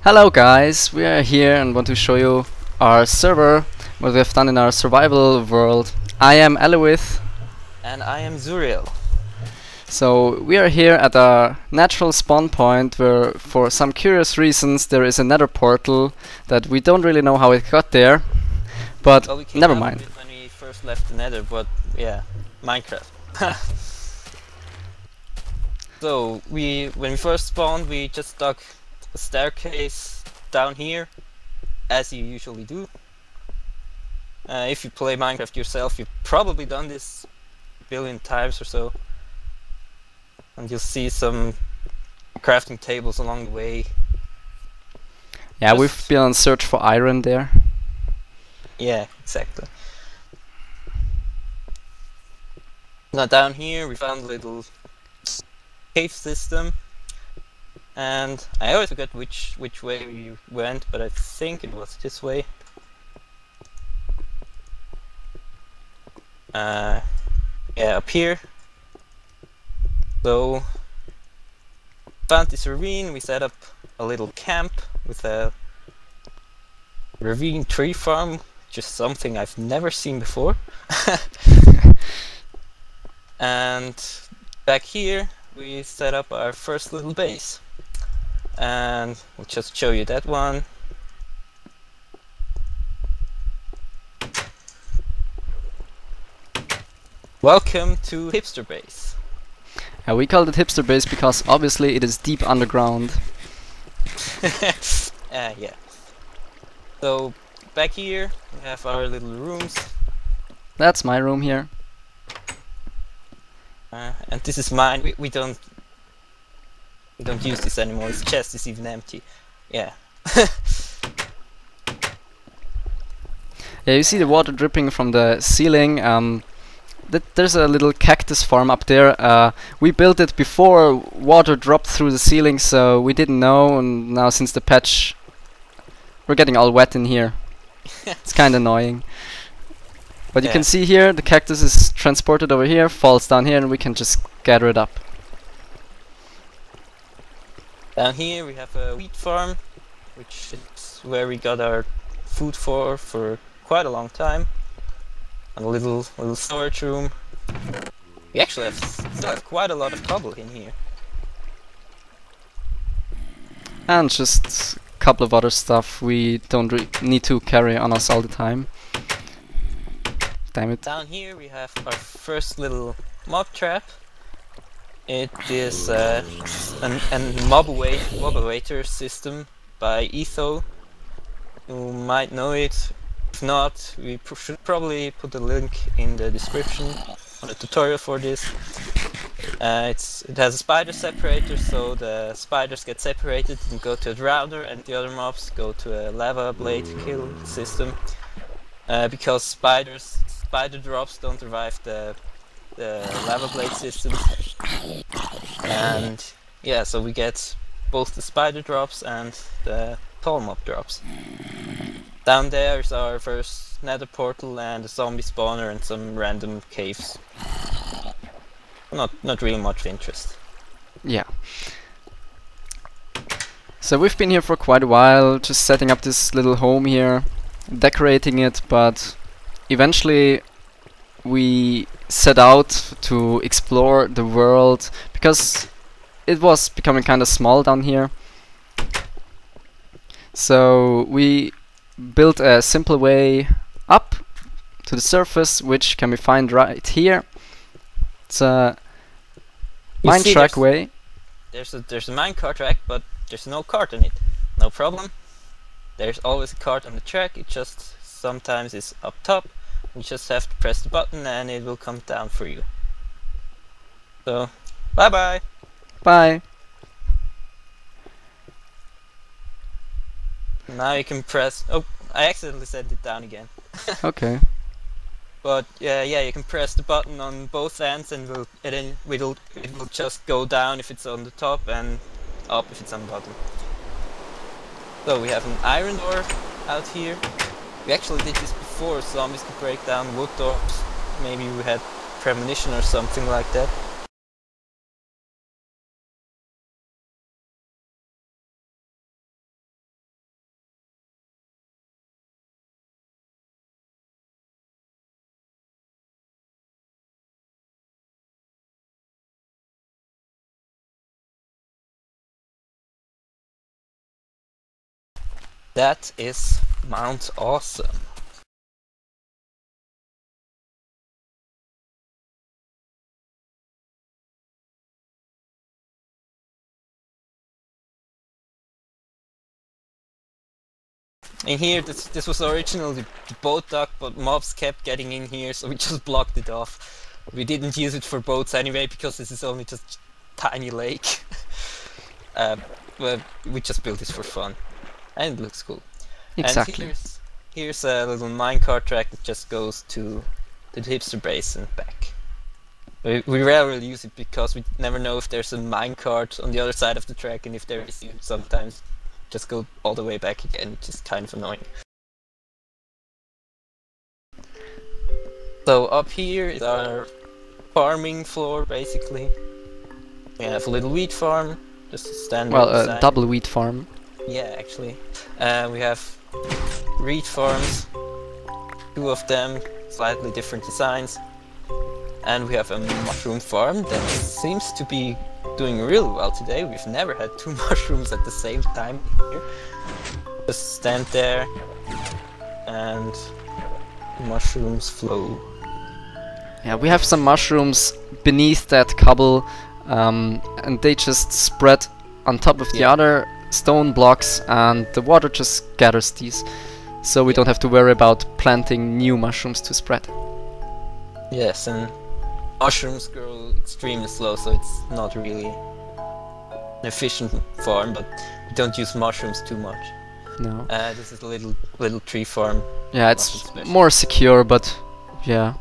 Hello guys, we are here and want to show you our server, what we have done in our survival world. I am Elewyth. And I am Zuriel. So we are here at a natural spawn point where for some curious reasons there is a nether portal that we don't really know how it got there, but Well, we came never out mind. of it when we first left the nether, but yeah, Minecraft. So when we first spawned, we just dug a staircase down here, as you usually do. If you play Minecraft yourself, you've probably done this a billion times or so. And you'll see some crafting tables along the way. Yeah, we've been on search for iron there. Yeah, exactly. Now down here we found a little cave system, and I always forget which way we went, but I think it was this way. Yeah, up here. So found this ravine, we set up a little camp with a ravine tree farm, just something I've never seen before. And back here we set up our first little base, and we'll just show you that one. Welcome to Hipster Base. We called it hipster base because obviously it is deep underground. Yeah. So back here we have our little rooms. That's my room here. And this is mine. We don't use this anymore. This chest is even empty. Yeah. Yeah, you see the water dripping from the ceiling. There's a little cactus farm up there. We built it before water dropped through the ceiling, so we didn't know, and now since the patch we're getting all wet in here. It's kinda annoying. But you can see here, the cactus is transported over here, falls down here, and we can just gather it up. Down here we have a wheat farm, which is where we got our food for quite a long time. And a little storage room. We actually still have quite a lot of cobble in here. And just a couple of other stuff we don't need to carry on us all the time. Damn it. Down here we have our first little mob trap. It is a mob awaiter system by Etho. You might know it. If not, we should probably put a link in the description on the tutorial for this. It has a spider separator, so the spiders get separated and go to a router, and the other mobs go to a lava blade kill system. Because spider drops don't survive the lava blade system. And yeah, so we get both the spider drops and the tall mob drops. Down there is our first nether portal and a zombie spawner and some random caves. Not really much interest. Yeah. So we've been here for quite a while, just setting up this little home here, decorating it, but eventually we set out to explore the world because it was becoming kind of small down here. So we built a simple way up to the surface, which can be found right here. It's a mine track way. There's a minecart track, but there's no cart on it. No problem. There's always a cart on the track. It just sometimes is up top. You just have to press the button and it will come down for you. So, bye bye. Bye. Now you can press. Oh, I accidentally sent it down again. Okay. But yeah, you can press the button on both ends, and it will just go down if it's on the top and up if it's on the bottom. So we have an iron door out here. We actually did this before. Zombies could break down wood doors. Maybe we had premonition or something like that. that is Mount Awesome. In here, this was originally the boat dock, but mobs kept getting in here, so we just blocked it off. We didn't use it for boats anyway, because this is only just tiny lake. Well, we just built this for fun, and it looks cool. Exactly. And here's a little minecart track that just goes to the hipster base and back. We rarely use it because we never know if there's a minecart on the other side of the track, and if there is, you sometimes just go all the way back again, which is kind of annoying. So up here is our farming floor, basically. We have a little wheat farm, just a standard Well, a double wheat farm. Yeah, actually. We have reed farms, 2 of them, slightly different designs. And we have a mushroom farm that seems to be doing really well today. We've never had 2 mushrooms at the same time here. Just stand there and mushrooms flow. Yeah, we have some mushrooms beneath that cobble, and they just spread on top of the other stone blocks, and the water just gathers these, so we don't have to worry about planting new mushrooms to spread. Yes, and mushrooms grow extremely slow, so it's not really an efficient farm, but we don't use mushrooms too much. No. This is a little tree farm. Yeah, it's more secure, but yeah.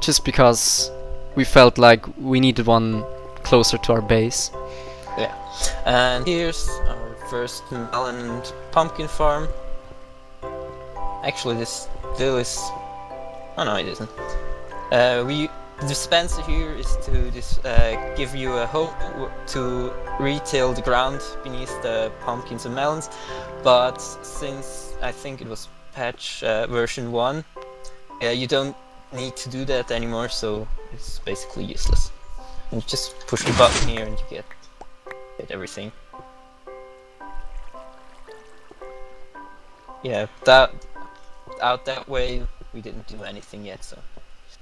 Just because we felt like we needed one closer to our base. Yeah. And here's our first melon and pumpkin farm. Actually, this still is... Oh no, it isn't. The dispenser here is to give you a hope to retail the ground beneath the pumpkins and melons, but since I think it was patch version 1, you don't need to do that anymore, so it's basically useless. You just push the button here and you get everything. Yeah, out that way we didn't do anything yet, so...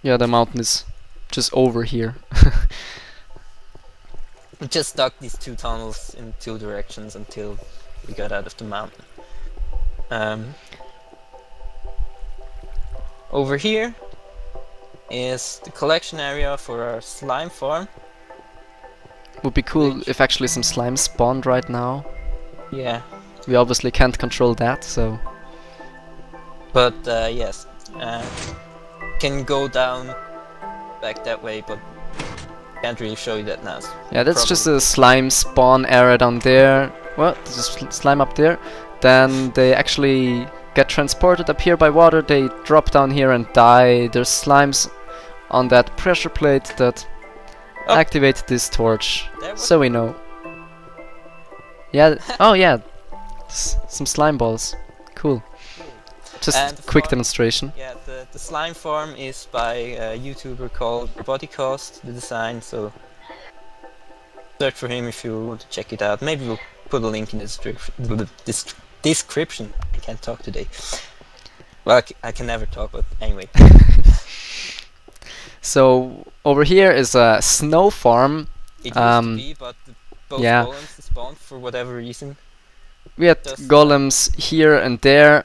Yeah, the mountain is just over here. We just dug these 2 tunnels in 2 directions until we got out of the mountain. Over here is the collection area for our slime farm. Would be cool if actually some slime spawned right now. Yeah. We obviously can't control that, so... But yes, can go down back that way, but can't really show you that now. Yeah, that's just a slime spawn area down there. Well, there's a slime up there. Then they actually get transported up here by water, they drop down here and die. There's slimes on that pressure plate that activate this torch, so we know. Yeah, oh yeah, some slime balls. Cool. Just a quick demonstration. Yeah, the slime farm is by a YouTuber called Bodycast, the design, so search for him if you want to check it out. Maybe we'll put a link in the description. I can't talk today. Well, I can never talk, but anyway. So over here is a snow farm. It used to be, but both golems spawned for whatever reason. We had golems here and there.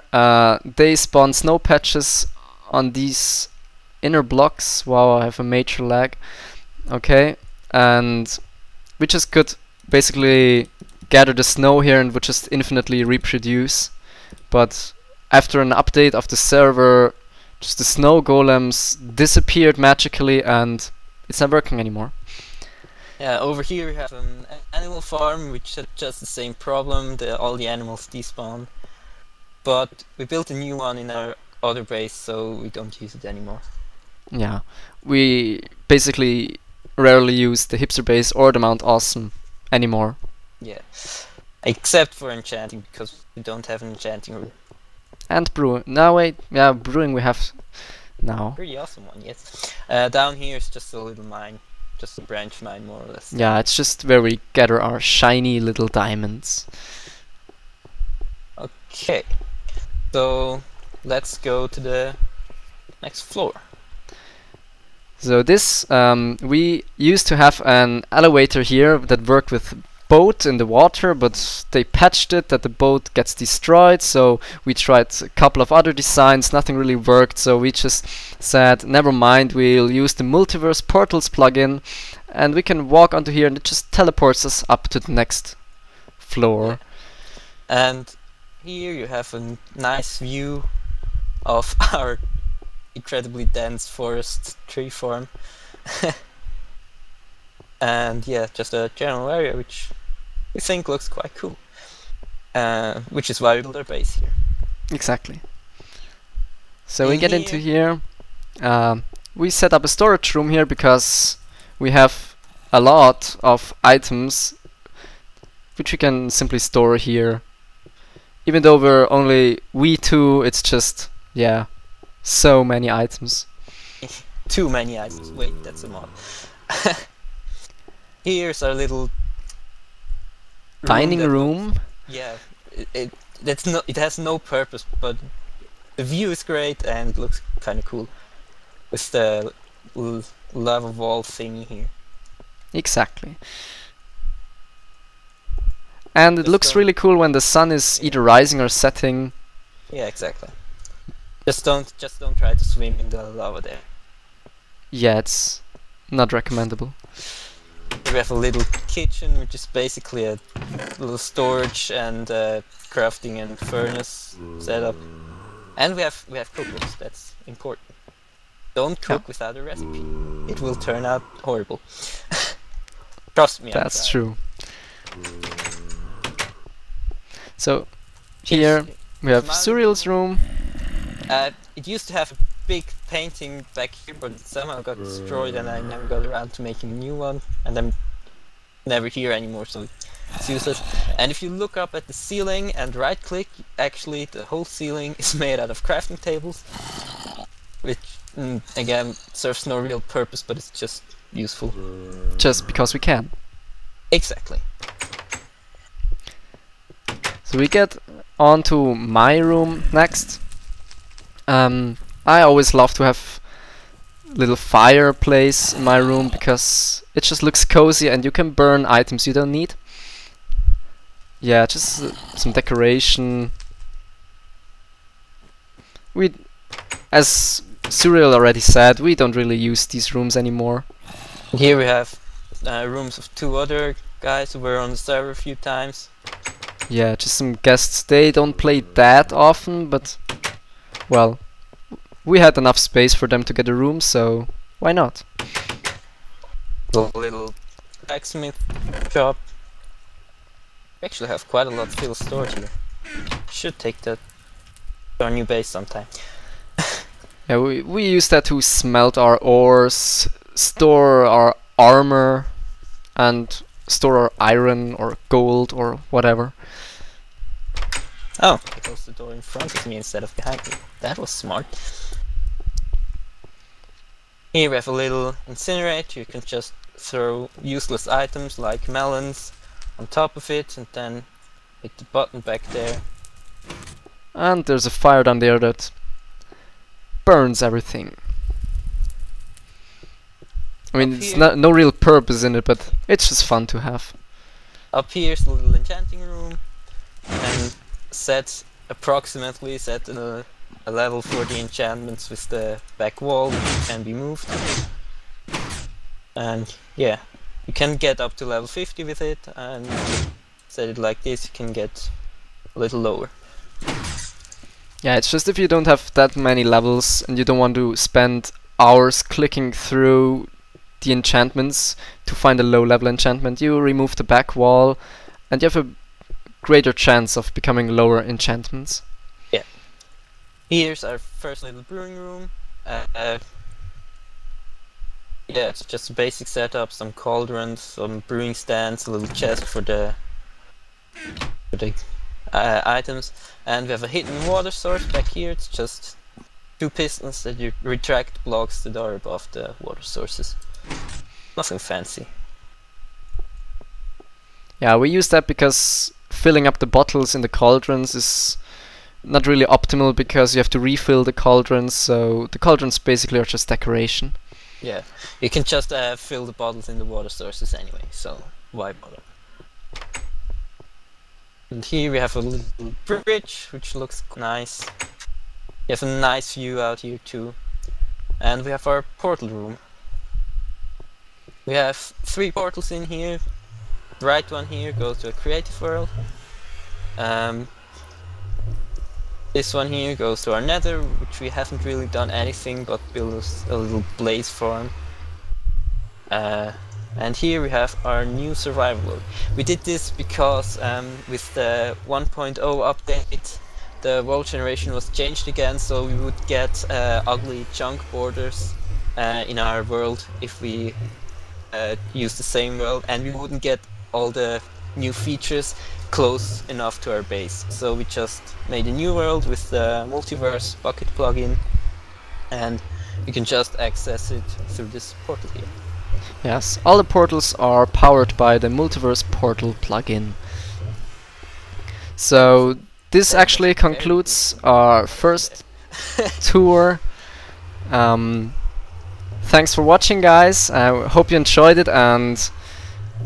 They spawn snow patches on these inner blocks. Wow, I have a major lag. Okay, and we just could basically gather the snow here and would just infinitely reproduce. But after an update of the server, just the snow golems disappeared magically and it's not working anymore. Yeah, over here we have an animal farm which had just the same problem, all the animals despawn. But we built a new one in our other base, so we don't use it anymore. Yeah, we basically rarely use the hipster base or the Mount Awesome anymore. Yeah, except for enchanting, because we don't have an enchanting room. And brewing. No, wait, yeah, brewing we have now. Pretty awesome one, yes. Down here is just a little mine. Just a branch mine, more or less. Yeah, it's just where we gather our shiny little diamonds. Okay, so let's go to the next floor. So this, we used to have an elevator here that worked with boat in the water, but they patched it that the boat gets destroyed, so we tried a couple of other designs, nothing really worked, so we just said, never mind, we'll use the Multiverse-Portals plugin, and we can walk onto here and it just teleports us up to the next floor. Yeah. And here you have a nice view of our incredibly dense forest tree farm. And yeah, just a general area which we think looks quite cool. Which is why we built our base here. Exactly. So we get into here. We set up a storage room here because we have a lot of items which we can simply store here. Even though we're only we two, it's just, yeah, so many items. Too many items. Wait, that's a mod. Here's our little dining room. Yeah, it has no purpose, but the view is great and looks kind of cool with the lava wall thingy here. Exactly. And it looks really cool when the sun is either rising or setting. Yeah, exactly. Just don't try to swim in the lava there. Yeah, it's not recommendable. We have a little kitchen, which is basically a little storage and crafting and furnace setup. And we have cookbooks. That's important. Don't cook without a recipe. It will turn out horrible. Trust me. That's true. So here we have Surreal's room. It used to have a big painting back here, but it somehow got destroyed and I never got around to making a new one, and I'm never here anymore, so it's useless. And if you look up at the ceiling and right click, actually the whole ceiling is made out of crafting tables, which again serves no real purpose, but it's just useful. Just because we can. Exactly. So we get on to my room next. I always love to have a little fireplace in my room because it just looks cozy and you can burn items you don't need. Yeah, just some decoration. As Surreal already said, we don't really use these rooms anymore. Here we have rooms of two other guys who were on the server a few times. Yeah, just some guests. They don't play that often, but well, we had enough space for them to get a room, so why not? A little blacksmith shop. We actually have quite a lot still stored here. Should take that to our new base sometime. Yeah, we use that to smelt our ores, store our armor, and store our iron or gold or whatever. Oh, I closed the door in front of me instead of behind me. That was smart. Here we have a little incinerator. You can just throw useless items like melons on top of it and then hit the button back there. And there's a fire down there that burns everything. I mean, it's no real purpose in it, but it's just fun to have. Up here's the little enchanting room, and approximately set a level for the enchantments with the back wall, which can be moved. And yeah, you can get up to level 50 with it, and set it like this, you can get a little lower. Yeah, it's just if you don't have that many levels and you don't want to spend hours clicking through the enchantments to find a low level enchantment, you remove the back wall and you have a greater chance of becoming lower enchantments. Yeah. Here's our first little brewing room. Yeah, it's just a basic setup, some cauldrons, some brewing stands, a little chest for the items, and we have a hidden water source back here. It's just two pistons that you retract blocks that are above the water sources. Nothing fancy. Yeah, we use that because filling up the bottles in the cauldrons is not really optimal because you have to refill the cauldrons, so the cauldrons basically are just decoration. Yeah, you can just fill the bottles in the water sources anyway, so why bother? And here we have a little bridge, which looks nice. You have a nice view out here too. And we have our portal room. We have 3 portals in here. The right one here goes to a creative world. This one here goes to our nether, which we haven't really done anything but build a little blaze farm. And here we have our new survival world. We did this because with the 1.0 update, the world generation was changed again, so we would get ugly chunk borders in our world if we use the same world, and we wouldn't get all the new features close enough to our base. So we just made a new world with the Multiverse bucket plugin, and you can just access it through this portal here. Yes, all the portals are powered by the Multiverse-Portal plugin. So this actually concludes our first tour. Thanks for watching, guys. I hope you enjoyed it, and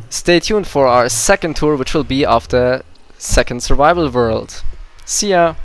stay tuned for our second tour, which will be of the second survival world. See ya!